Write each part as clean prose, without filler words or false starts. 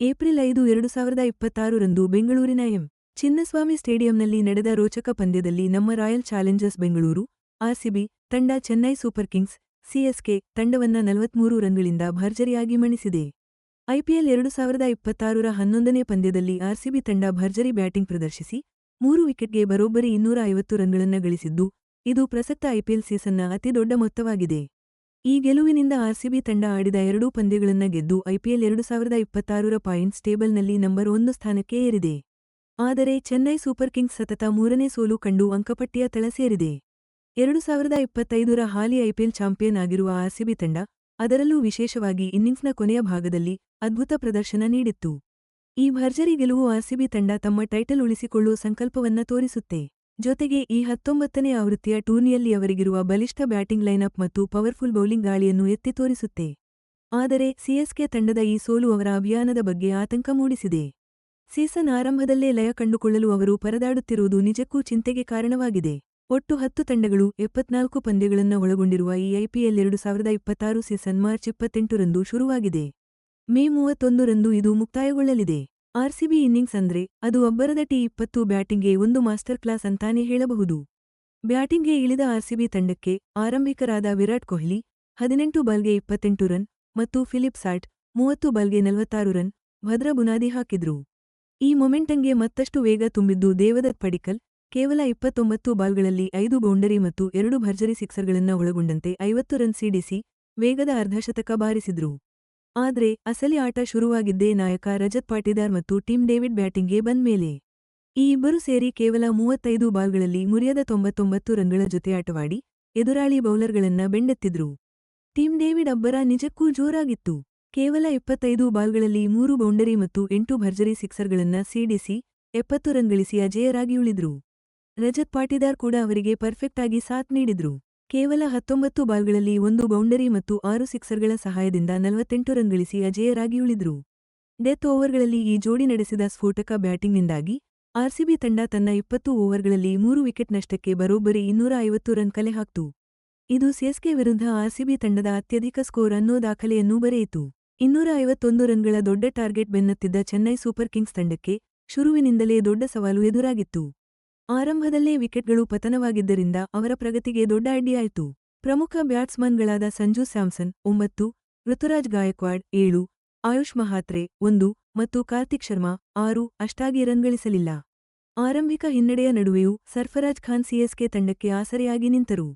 April 5, 2026 ಬೆಂಗಳೂರಿನ M. Chinnaswamy ಸ್ಟೇಡಿಯಂನಲ್ಲಿ ನಡೆದ ರೋಚಕ ಪಂದ್ಯದಲ್ಲಿ ನಮ್ಮ ರಾಯಲ್ ಚಾಲೆಂಜರ್ಸ್ ಬೆಂಗಳೂರು ಆರ್ಸಿಬಿ ತಂಡ ಚೆನ್ನೈ ಸೂಪರ್ ಕಿಂಗ್ಸ್ ಸಿಎಸ್ಕೆ ತಂಡವನ್ನ 43 ರನ್ಗಳಿಂದ ಭರ್ಜರಿಯಾಗಿ ಮಣಿಸಿದೆ. ಐಪಿಎಲ್ 2026ರ 11ನೇ ಪಂದ್ಯದಲ್ಲಿ ಆರ್ಸಿಬಿ ತಂಡ ಭರ್ಜರಿ ಬ್ಯಾಟಿಂಗ್ ಪ್ರದರ್ಶಿಸಿ 3 ವಿಕೆಟ್ಗೆ ಬರೋಬ್ಬರಿ 250 ರನ್ಗಳನ್ನ ಗಳಿಸಿದ್ದು, ಇದು ಪ್ರಸಕ್ತ ಐಪಿಎಲ್ ಸೀಸನ್ನ ಅತಿದೊಡ್ಡ ಮೊತ್ತವಾಗಿದೆ. ಈ ಗೆಲುವಿನಿಂದ ಆರ್ಸಿಬಿ ತಂಡ ಆಡಿದ 2 ಪಂದ್ಯಗಳನ್ನ ಗೆದ್ದು ಐಪಿಎಲ್ 2026ರ ಪಾಯಿಂಟ್ಸ್ ಟೇಬಲ್ನಲ್ಲಿ ನಂಬರ್ 1 ಸ್ಥಾನಕ್ಕೆ ಏರಿದೆ. ಆದರೆ ಚೆನ್ನೈ ಸೂಪರ್ ಕಿಂಗ್ಸ್ ಸತತ 3ನೇ ಸೋಲು ಕಂಡು ಅಂಕಪಟ್ಟಿಯ ತಳ ಸೇರಿದೆ. 2025ರ ಹಾಲಿ ಐಪಿಎಲ್ ಚಾಂಪಿಯನ್ ಆಗಿರುವ ಆರ್ಸಿಬಿ ತಂಡ, ಅದರಲ್ಲೂ ವಿಶೇಷವಾಗಿ ಇನ್ನಿಂಗ್ಸ್ನ ಕೊನೆಯ ಭಾಗದಲ್ಲಿ ಅದ್ಭುತ ಪ್ರದರ್ಶನ ನೀಡಿತ್ತು. ಈ ಭರ್ಜರಿ ಗೆಲುವು ಆರ್ಸಿಬಿ ತಂಡ ತಮ್ಮ ಟೈಟಲ್ ಉಳಿಸಿಕೊಳ್ಳುವ ಸಂಕಲ್ಪವನ್ನ ತೋರಿಸುತ್ತೆ. ಜೊತೆಗೆ ಈ 19ನೇ ಆವೃತ್ತಿಯ ಟೂರ್ನಿಯಲ್ಲಿ ಅವರಿಗಿರುವ ಬಲಿಷ್ಠ ಬ್ಯಾಟಿಂಗ್ ಲೈನಪ್ ಮತ್ತು ಪವರ್ಫುಲ್ ಬೌಲಿಂಗ್ ದಾಳಿಯನ್ನು ಎತ್ತಿ ತೋರಿಸುತ್ತೆ. ಆದರೆ ಸಿಎಸ್ಕೆ ತಂಡದ ಈ ಸೋಲು ಅವರ ಅಭಿಯಾನದ ಬಗ್ಗೆ ಆತಂಕ ಮೂಡಿಸಿದೆ. ಸೀಸನ್ ಆರಂಭದಲ್ಲೇ ಲಯ ಕಂಡುಕೊಳ್ಳಲು ಅವರು ಪರದಾಡುತ್ತಿರುವುದು ನಿಜಕ್ಕೂ ಚಿಂತೆಗೆ ಕಾರಣವಾಗಿದೆ. ಒಟ್ಟು 10 ತಂಡಗಳು 74 ಪಂದ್ಯಗಳನ್ನ ಒಳಗೊಂಡಿರುವ ಈ ಐಪಿಎಲ್ 2026 ಸೀಸನ್ ಮಾರ್ಚ್ 28ರಂದು ಶುರುವಾಗಿದೆ. ಮೇ 31ರಂದು ಇದು ಮುಕ್ತಾಯಗೊಳ್ಳಲಿದೆ. ಆರ್ಸಿಬಿ ಇನ್ನಿಂಗ್ಸ್ ಅಂದ್ರೆ ಅದು ಅಬ್ಬರದ ಟಿ20 ಬ್ಯಾಟಿಂಗ್ಗೆ ಒಂದು ಮಾಸ್ಟರ್ ಕ್ಲಾಸ್ ಅಂತಾನೇ ಹೇಳಬಹುದು. ಬ್ಯಾಟಿಂಗ್ಗೆ ಇಳಿದ ಆರ್ಸಿಬಿ ತಂಡಕ್ಕೆ ಆರಂಭಿಕರಾದ ವಿರಾಟ್ ಕೊಹ್ಲಿ 18 ಬಾಲ್ಗೆ 28 ರನ್ ಮತ್ತು ಫಿಲಿಪ್ ಸಾಲ್ಟ್ 30 ಬಾಲ್ಗೆ 46 ರನ್ ಭದ್ರ ಬುನಾದಿ ಹಾಕಿದ್ರು. ಈ ಮೊಮೆಂಟಂಗೆ ಮತ್ತಷ್ಟು ವೇಗ ತುಂಬಿದ್ದು ದೇವದತ್ ಪಡಿಕ್ಕಲ್ ಕೇವಲ 29 ಬಾಲ್ಗಳಲ್ಲಿ 5 ಬೌಂಡರಿ ಮತ್ತು 2 ಭರ್ಜರಿ ಸಿಕ್ಸರ್ಗಳನ್ನ ಒಳಗೊಂಡಂತೆ 50 ರನ್ ಸಿಡಿಸಿ ವೇಗದ ಅರ್ಧಶತಕ ಬಾರಿಸಿದ್ರು. ಆದ್ರೆ ಅಸಲಿ ಆಟ ಶುರುವಾಗಿದ್ದೇ ನಾಯಕ ರಜತ್ ಪಾಟಿದಾರ್ ಮತ್ತು ಟಿಮ್ ಡೇವಿಡ್ ಬ್ಯಾಟಿಂಗ್ಗೆ ಬಂದ್ಮೇಲೆ. ಈ ಇಬ್ಬರು ಸೇರಿ ಕೇವಲ 35 ಬಾಲ್ಗಳಲ್ಲಿ ಮುರಿಯದ 99 ರನ್ಗಳ ಜೊತೆ ಆಟವಾಡಿ ಎದುರಾಳಿ ಬೌಲರ್ಗಳನ್ನ ಬೆಂಡೆತ್ತಿದ್ರು. ಟಿಮ್ ಡೇವಿಡ್ ಅಬ್ಬರ ನಿಜಕ್ಕೂ ಜೋರಾಗಿತ್ತು. ಕೇವಲ 25 ಬಾಲ್ಗಳಲ್ಲಿ 3 ಬೌಂಡರಿ ಮತ್ತು 8 ಭರ್ಜರಿ ಸಿಕ್ಸರ್ಗಳನ್ನ ಸಿಡಿಸಿ 70 ರನ್ ಗಳಿಸಿ ಅಜೇಯರಾಗಿ ಉಳಿದ್ರು. ರಜತ್ ಪಾಟಿದಾರ್ ಕೂಡ ಅವರಿಗೆ ಪರ್ಫೆಕ್ಟ್ ಆಗಿ ಸಾಥ್ ನೀಡಿದ್ರು. ಕೇವಲ 19 ಬಾಲ್ಗಳಲ್ಲಿ 1 ಬೌಂಡರಿ ಮತ್ತು 6 ಸಿಕ್ಸರ್ಗಳ ಸಹಾಯದಿಂದ 48 ರನ್ ಗಳಿಸಿ ಅಜೇಯರಾಗಿ ಉಳಿದ್ರು. ಡೆತ್ ಓವರ್ಗಳಲ್ಲಿ ಈ ಜೋಡಿ ನಡೆಸಿದ ಸ್ಫೋಟಕ ಬ್ಯಾಟಿಂಗ್ನಿಂದಾಗಿ ಆರ್ಸಿಬಿ ತಂಡ ತನ್ನ 20 ಓವರ್ಗಳಲ್ಲಿ 3 ವಿಕೆಟ್ ನಷ್ಟಕ್ಕೆ ಬರೋಬ್ಬರಿ 250 ರನ್ ಕಲೆ ಹಾಕ್ತು. ಇದು ಸಿಎಸ್ಕೆ ವಿರುದ್ಧ ಆರ್ಸಿಬಿ ತಂಡದ ಅತ್ಯಧಿಕ ಸ್ಕೋರ್ ಅನ್ನೋ ದಾಖಲೆಯನ್ನೂ ಬರೆಯಿತು. 251 ರನ್ಗಳ ದೊಡ್ಡ ಟಾರ್ಗೆಟ್ ಬೆನ್ನತ್ತಿದ್ದ ಚೆನ್ನೈ ಸೂಪರ್ ಕಿಂಗ್ಸ್ ತಂಡಕ್ಕೆ ಶುರುವಿನಿಂದಲೇ ದೊಡ್ಡ ಸವಾಲು ಎದುರಾಗಿತ್ತು. ಆರಂಭದಲ್ಲೇ ವಿಕೆಟ್ಗಳು ಪತನವಾಗಿದ್ದರಿಂದ ಅವರ ಪ್ರಗತಿಗೆ ದೊಡ್ಡ ಅಡ್ಡಿಯಾಯಿತು. ಪ್ರಮುಖ ಬ್ಯಾಟ್ಸ್ಮನ್ಗಳಾದ ಸಂಜು ಸ್ಯಾಮ್ಸನ್ 9, ಋತುರಾಜ್ ಗಾಯಕ್ವಾಡ್ 7, ಆಯುಷ್ ಮಹಾತ್ರೆ 1 ಮತ್ತು ಕಾರ್ತಿಕ್ ಶರ್ಮಾ 6 ಅಷ್ಟಾಗಿ ರನ್ ಗಳಿಸಲಿಲ್ಲ. ಆರಂಭಿಕ ಹಿನ್ನಡೆಯ ನಡುವೆಯೂ ಸರ್ಫರಾಜ್ ಖಾನ್ ಸಿಎಸ್ಕೆ ತಂಡಕ್ಕೆ ಆಸರೆಯಾಗಿ ನಿಂತರು.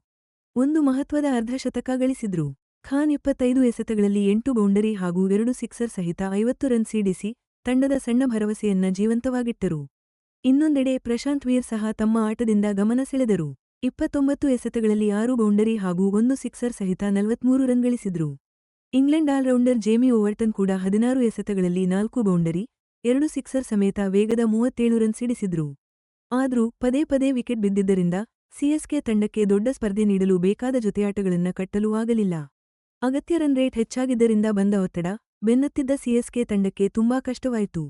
ಒಂದು ಮಹತ್ವದ ಅರ್ಧಶತಕ ಗಳಿಸಿದ್ರು. ಖಾನ್ 25 ಎಸೆತಗಳಲ್ಲಿ 8 ಬೌಂಡರಿ ಹಾಗೂ 2 ಸಿಕ್ಸರ್ ಸಹಿತ 50 ರನ್ ಸಿಡಿಸಿ ತಂಡದ ಸಣ್ಣ ಭರವಸೆಯನ್ನ ಜೀವಂತವಾಗಿಟ್ಟರು. ಇನ್ನೊಂದೆಡೆ ಪ್ರಶಾಂತ್ ವೀರ್ ಸಹ ತಮ್ಮ ಆಟದಿಂದ ಗಮನ ಸೆಳೆದರು. 29 ಎಸೆತಗಳಲ್ಲಿ 6 ಬೌಂಡರಿ ಹಾಗೂ 1 ಸಿಕ್ಸರ್ ಸಹಿತ 43 ರನ್ ಗಳಿಸಿದ್ರು. ಇಂಗ್ಲೆಂಡ್ ಆಲ್ರೌಂಡರ್ ಜೇಮಿ ಓವರ್ಟನ್ ಕೂಡ 16 ಎಸೆತಗಳಲ್ಲಿ 4 ಬೌಂಡರಿ 2 ಸಿಕ್ಸರ್ ಸಮೇತ ವೇಗದ 37 ರನ್ ಸಿಡಿಸಿದ್ರು. ಆದ್ರೂ ಪದೇ ಪದೇ ವಿಕೆಟ್ ಬಿದ್ದಿದ್ದರಿಂದ ಸಿಎಸ್ಕೆ ತಂಡಕ್ಕೆ ದೊಡ್ಡ ಸ್ಪರ್ಧೆ ನೀಡಲು ಬೇಕಾದ ಜೊತೆಯಾಟಗಳನ್ನ ಕಟ್ಟಲು ಆಗಲಿಲ್ಲ. ಅಗತ್ಯ ರನ್ ರೇಟ್ ಹೆಚ್ಚಾಗಿದ್ದರಿಂದ ಬಂದ ಒತ್ತಡ ಬೆನ್ನತ್ತಿದ್ದ ಸಿಎಸ್ಕೆ ತಂಡಕ್ಕೆ ತುಂಬಾ ಕಷ್ಟವಾಯಿತು.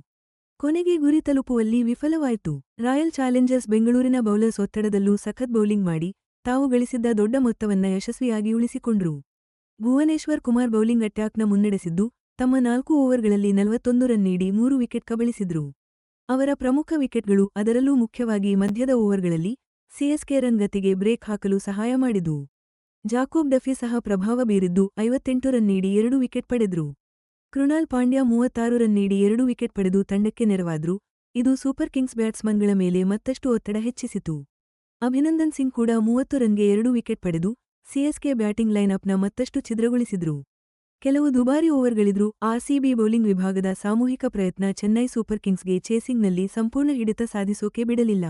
ಕೊನೆಗೆ ಗುರಿ ತಲುಪುವಲ್ಲಿ ವಿಫಲವಾಯಿತು. ರಾಯಲ್ ಚಾಲೆಂಜರ್ಸ್ ಬೆಂಗಳೂರಿನ ಬೌಲರ್ಸ್ ಒತ್ತಡದಲ್ಲೂ ಸಖತ್ ಬೌಲಿಂಗ್ ಮಾಡಿ ತಾವು ಗಳಿಸಿದ್ದ ದೊಡ್ಡ ಮೊತ್ತವನ್ನ ಯಶಸ್ವಿಯಾಗಿ ಉಳಿಸಿಕೊಂಡ್ರು. ಭುವನೇಶ್ವರ್ ಕುಮಾರ್ ಬೌಲಿಂಗ್ ಅಟ್ಯಾಕ್ನ ಮುನ್ನಡೆಸಿದ್ದು ತಮ್ಮ 4 ಓವರ್ಗಳಲ್ಲಿ 41 ರನ್ ನೀಡಿ 3 ವಿಕೆಟ್ ಕಬಳಿಸಿದ್ರು. ಅವರ ಪ್ರಮುಖ ವಿಕೆಟ್ಗಳು ಅದರಲ್ಲೂ ಮುಖ್ಯವಾಗಿ ಮಧ್ಯದ ಓವರ್ಗಳಲ್ಲಿ ಸಿಎಸ್ಕೆ ರನ್ ಗತಿಗೆ ಬ್ರೇಕ್ ಹಾಕಲು ಸಹಾಯ ಮಾಡಿದ್ವು. ಜಾಕೋಬ್ ಡಫಿ ಸಹ ಪ್ರಭಾವ ಬೀರಿದ್ದು 58 ರನ್ ನೀಡಿ 2 ವಿಕೆಟ್ ಪಡೆದ್ರು. ಕೃಣಾಲ್ ಪಾಂಡ್ಯ 36 ರನ್ ನೀಡಿ 2 ವಿಕೆಟ್ ಪಡೆದು ತಂಡಕ್ಕೆ ನೆರವಾದ್ರು. ಇದು ಸೂಪರ್ ಕಿಂಗ್ಸ್ ಬ್ಯಾಟ್ಸ್ಮನ್ಗಳ ಮೇಲೆ ಮತ್ತಷ್ಟು ಒತ್ತಡ ಹೆಚ್ಚಿಸಿತು. ಅಭಿನಂದನ್ ಸಿಂಗ್ ಕೂಡ 30 ರನ್ಗೆ 2 ವಿಕೆಟ್ ಪಡೆದು ಸಿಎಸ್ಕೆ ಬ್ಯಾಟಿಂಗ್ ಲೈನ್ಅಪ್ನ ಮತ್ತಷ್ಟು ಛಿದ್ರಗೊಳಿಸಿದ್ರು. ಕೆಲವು ದುಬಾರಿ ಓವರ್ಗಳಿದ್ರೂ ಆರ್ಸಿಬಿ ಬೌಲಿಂಗ್ ವಿಭಾಗದ ಸಾಮೂಹಿಕ ಪ್ರಯತ್ನ ಚೆನ್ನೈ ಸೂಪರ್ ಕಿಂಗ್ಸ್ಗೆ ಚೇಸಿಂಗ್ನಲ್ಲಿ ಸಂಪೂರ್ಣ ಹಿಡಿತ ಸಾಧಿಸೋಕೆ ಬಿಡಲಿಲ್ಲ.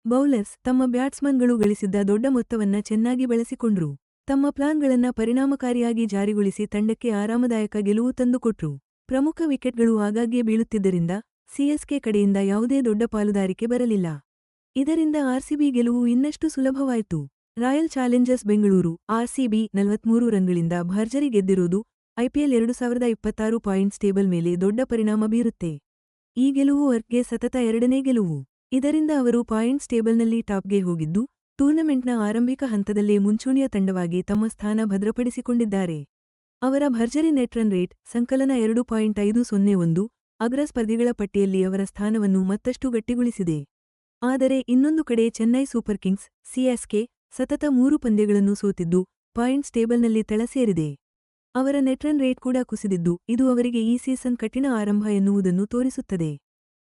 ಬೌಲರ್ಸ್ ತಮ್ಮ ಬ್ಯಾಟ್ಸ್ಮನ್ಗಳು ಗಳಿಸಿದ್ದ ದೊಡ್ಡ ಮೊತ್ತವನ್ನ ಚೆನ್ನಾಗಿ ಬಳಸಿಕೊಂಡ್ರು. ತಮ್ಮ ಪ್ಲಾನ್ಗಳನ್ನ ಪರಿಣಾಮಕಾರಿಯಾಗಿ ಜಾರಿಗೊಳಿಸಿ ತಂಡಕ್ಕೆ ಆರಾಮದಾಯಕ ಗೆಲುವು ತಂದುಕೊಟ್ರು. ಪ್ರಮುಖ ವಿಕೆಟ್ಗಳು ಆಗಾಗ್ಗೆ ಬೀಳುತ್ತಿದ್ದರಿಂದ ಸಿಎಸ್ಕೆ ಕಡೆಯಿಂದ ಯಾವುದೇ ದೊಡ್ಡ ಪಾಲುದಾರಿಕೆ ಬರಲಿಲ್ಲ. ಇದರಿಂದ ಆರ್ಸಿಬಿ ಗೆಲುವು ಇನ್ನಷ್ಟು ಸುಲಭವಾಯಿತು. ರಾಯಲ್ ಚಾಲೆಂಜರ್ಸ್ ಬೆಂಗಳೂರು ಆರ್ಸಿಬಿ 43 ರನ್ಗಳಿಂದ ಭರ್ಜರಿ ಗೆದ್ದಿರೋದು ಐಪಿಎಲ್ 2026 ಪಾಯಿಂಟ್ಸ್ ಟೇಬಲ್ ಮೇಲೆ ದೊಡ್ಡ ಪರಿಣಾಮ ಬೀರುತ್ತೆ. ಈ ಗೆಲುವು ವರ್ಕ್ಗೆ ಸತತ 2ನೇ ಗೆಲುವು. ಇದರಿಂದ ಅವರು ಪಾಯಿಂಟ್ಸ್ ಟೇಬಲ್ನಲ್ಲಿ ಟಾಪ್ಗೆ ಹೋಗಿದ್ದು ಟೂರ್ನಮೆಂಟ್ನ ಆರಂಭಿಕ ಹಂತದಲ್ಲೇ ಮುಂಚೂಣಿಯ ತಂಡವಾಗಿ ತಮ್ಮ ಸ್ಥಾನ ಭದ್ರಪಡಿಸಿಕೊಂಡಿದ್ದಾರೆ. ಅವರ ಭರ್ಜರಿ ನೆಟ್ ರನ್ ರೇಟ್ ಸಂಕಲನ 2.501 ಅಗ್ರ ಸ್ಪರ್ಧಿಗಳ ಪಟ್ಟಿಯಲ್ಲಿ ಅವರ ಸ್ಥಾನವನ್ನು ಮತ್ತಷ್ಟು ಗಟ್ಟಿಗೊಳಿಸಿದೆ. ಆದರೆ ಇನ್ನೊಂದು ಕಡೆ ಚೆನ್ನೈ ಸೂಪರ್ ಕಿಂಗ್ಸ್, ಸಿಎಸ್ಕೆ, ಸತತ 3 ಪಂದ್ಯಗಳನ್ನು ಸೋತಿದ್ದು, ಪಾಯಿಂಟ್ಸ್ ಟೇಬಲ್ನಲ್ಲಿ ತಳ ಸೇರಿದೆ. ಅವರ ನೆಟ್ ರನ್ ರೇಟ್ ಕೂಡ ಕುಸಿದಿದ್ದು, ಇದು ಅವರಿಗೆ ಈ ಸೀಸನ್ ಕಠಿಣ ಆರಂಭ ಎನ್ನುವುದನ್ನು ತೋರಿಸುತ್ತದೆ.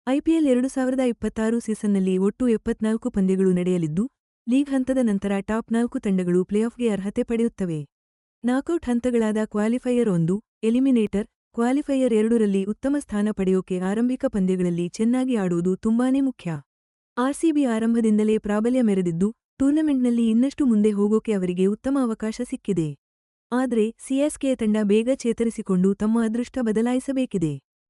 ಐಪಿಎಲ್ 2026 ಸೀಸನ್ನಲ್ಲಿ ಒಟ್ಟು 74 ಪಂದ್ಯಗಳು ನಡೆಯಲಿದ್ದು, ಲೀಗ್ ಹಂತದ ನಂತರ ಟಾಪ್ 4 ತಂಡಗಳು ಪ್ಲೇಆಫ್ಗೆ ಅರ್ಹತೆ ಪಡೆಯುತ್ತವೆ. ನಾಕೌಟ್ ಹಂತಗಳಾದ ಕ್ವಾಲಿಫೈಯರ್ 1, ಎಲಿಮಿನೇಟರ್, ಕ್ವಾಲಿಫೈಯರ್ 2ರಲ್ಲಿ ಉತ್ತಮ ಸ್ಥಾನ ಪಡೆಯೋಕೆ ಆರಂಭಿಕ ಪಂದ್ಯಗಳಲ್ಲಿ ಚೆನ್ನಾಗಿ ಆಡುವುದು ತುಂಬಾನೇ ಮುಖ್ಯ. ಆರ್ಸಿಬಿ ಆರಂಭದಿಂದಲೇ ಪ್ರಾಬಲ್ಯ ಮೆರೆದಿದ್ದು, ಟೂರ್ನಮೆಂಟ್ನಲ್ಲಿ ಇನ್ನಷ್ಟು ಮುಂದೆ ಹೋಗೋಕೆ ಅವರಿಗೆ ಉತ್ತಮ ಅವಕಾಶ ಸಿಕ್ಕಿದೆ. ಆದ್ರೆ ಸಿಎಸ್ಕೆ ತಂಡ ಬೇಗ ಚೇತರಿಸಿಕೊಂಡು ತಮ್ಮ ಅದೃಷ್ಟ ಬದಲಾಯಿಸಬೇಕಿದೆ.